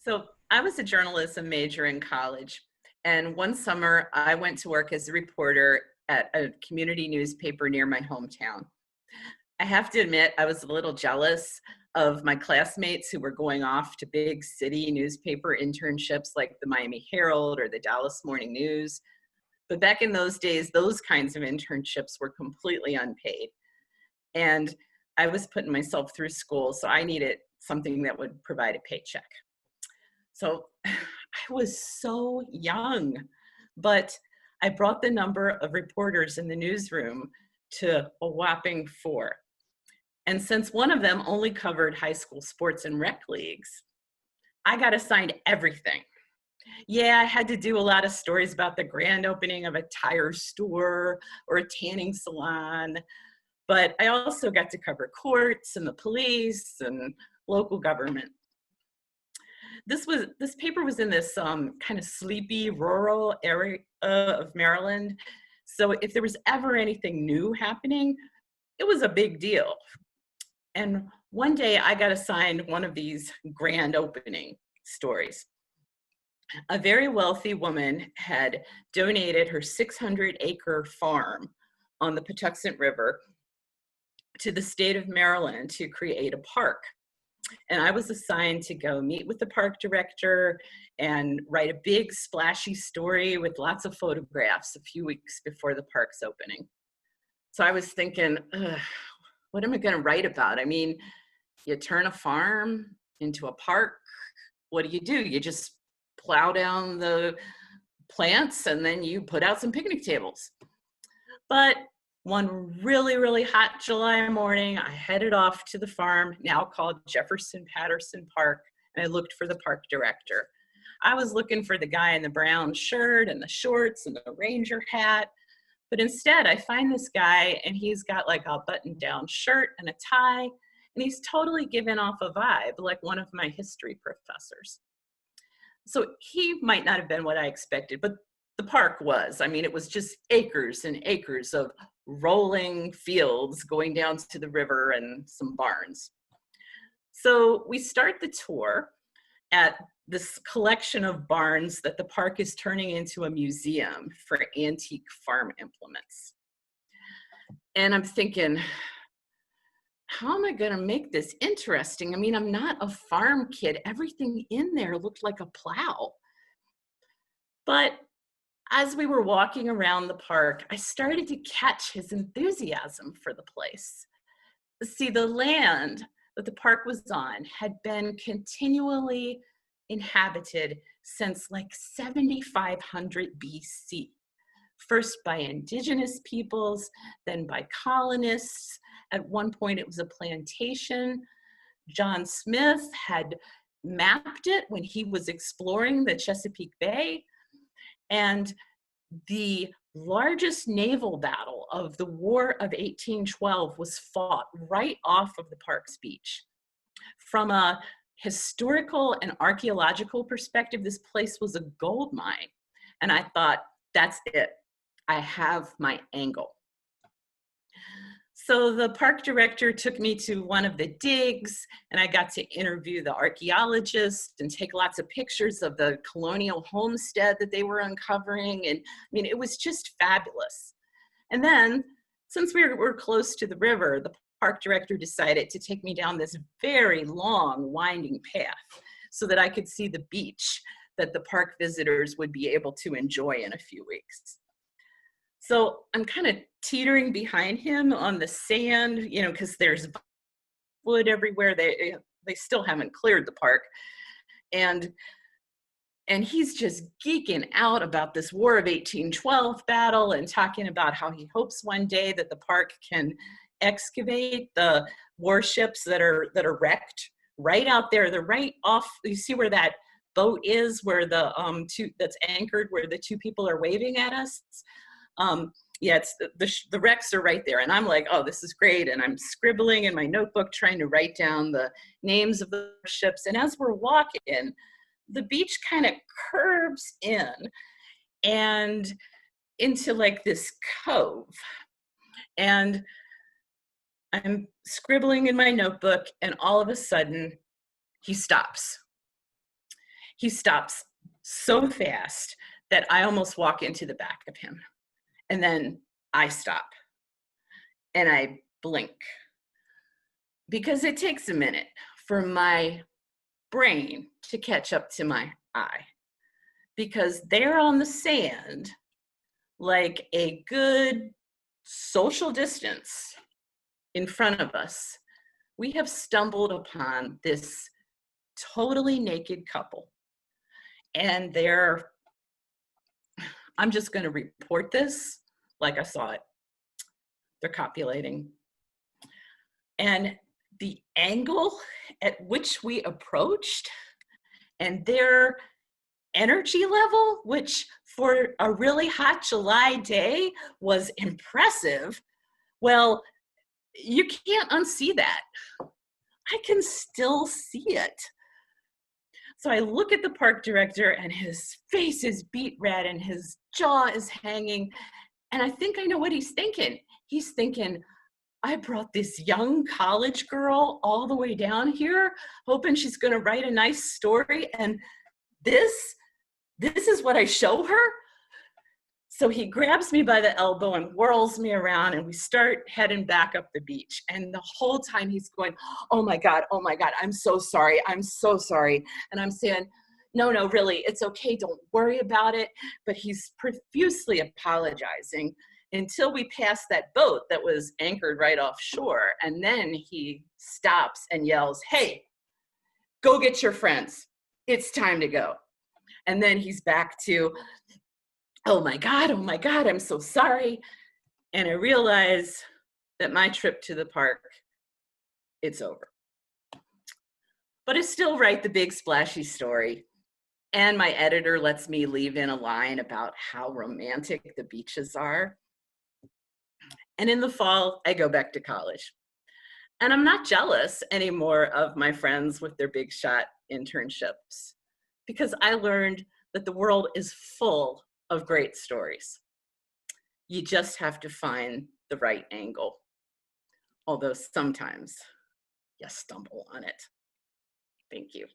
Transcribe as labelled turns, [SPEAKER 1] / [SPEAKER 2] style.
[SPEAKER 1] So I was a journalism major in college, and one summer I went to work as a reporter at a community newspaper near my hometown. I have to admit, I was a little jealous of my classmates who were going off to big city newspaper internships like the Miami Herald or the Dallas Morning News. But back in those days, those kinds of internships were completely unpaid. And I was putting myself through school, so I needed something that would provide a paycheck. So I was so young, but I brought the number of reporters in the newsroom to a whopping 4. And since one of them only covered high school sports and rec leagues, I got assigned everything. Yeah, I had to do a lot of stories about the grand opening of a tire store or a tanning salon, but I also got to cover courts and the police and local government. This paper was in this kind of sleepy rural area of Maryland. So if there was ever anything new happening, it was a big deal. And one day I got assigned one of these grand opening stories. A very wealthy woman had donated her 600-acre farm on the Patuxent River to the state of Maryland to create a park. And I was assigned to go meet with the park director and write a big splashy story with lots of photographs a few weeks before the park's opening. So I was thinking, what am I going to write about? I mean, you turn a farm into a park. What do? You just plow down the plants and then you put out some picnic tables. But one really, really hot July morning, I headed off to the farm, now called Jefferson Patterson Park, and I looked for the park director. I was looking for the guy in the brown shirt and the shorts and the ranger hat, but instead I find this guy and he's got like a button-down shirt and a tie, and he's totally given off a vibe like one of my history professors. So he might not have been what I expected, but the park was. I mean, it was just acres and acres of rolling fields going down to the river and some barns. So we start the tour at this collection of barns that the park is turning into a museum for antique farm implements. And I'm thinking, how am I going to make this interesting? I mean, I'm not a farm kid. Everything in there looked like a plow. But as we were walking around the park, I started to catch his enthusiasm for the place. See, the land that the park was on had been continually inhabited since like 7,500 BC. First by indigenous peoples, then by colonists. At one point it was a plantation. John Smith had mapped it when he was exploring the Chesapeake Bay. And the largest naval battle of the War of 1812 was fought right off of the park's beach. From a historical and archaeological perspective, this place was a gold mine. And I thought, that's it. I have my angle. So the park director took me to one of the digs, and I got to interview the archaeologist and take lots of pictures of the colonial homestead that they were uncovering. And I mean, it was just fabulous. And then, since we were close to the river, the park director decided to take me down this very long, winding path so that I could see the beach that the park visitors would be able to enjoy in a few weeks. So I'm kind of teetering behind him on the sand, you know, because there's wood everywhere. They still haven't cleared the park. And he's just geeking out about this War of 1812 battle and talking about how he hopes one day that the park can excavate the warships that are wrecked right out there. They're right off. You see where that boat is, where the that's anchored, where the two people are waving at us. Yeah, it's the wrecks are right there. And I'm like, oh, this is great. And I'm scribbling in my notebook, trying to write down the names of the ships. And as we're walking, the beach kind of curves in and into like this cove. And I'm scribbling in my notebook, and all of a sudden he stops. he stops so fast that I almost walk into the back of him. And then I stop and I blink because it takes a minute for my brain to catch up to my eye, because they're on the sand like a good social distance in front of us. We have stumbled upon this totally naked couple, and I'm just going to report this like I saw it. They're copulating. And the angle at which we approached and their energy level, which for a really hot July day was impressive, well, you can't unsee that. I can still see it. So I look at the park director and his face is beet red and his jaw is hanging. And I think I know what he's thinking. He's thinking, I brought this young college girl all the way down here, hoping she's going to write a nice story. And this is what I show her. So he grabs me by the elbow and whirls me around, and we start heading back up the beach. And the whole time he's going, oh my God, I'm so sorry. And I'm saying, no, really, it's okay. Don't worry about it. But he's profusely apologizing until we pass that boat that was anchored right offshore. And then he stops and yells, hey, go get your friends. It's time to go. And then he's back to, oh my God, I'm so sorry. And I realize that my trip to the park, it's over. But I still write the big splashy story. And my editor lets me leave in a line about how romantic the beaches are. And in the fall, I go back to college. And I'm not jealous anymore of my friends with their big shot internships, because I learned that the world is full of great stories. You just have to find the right angle, although sometimes you stumble on it. Thank you.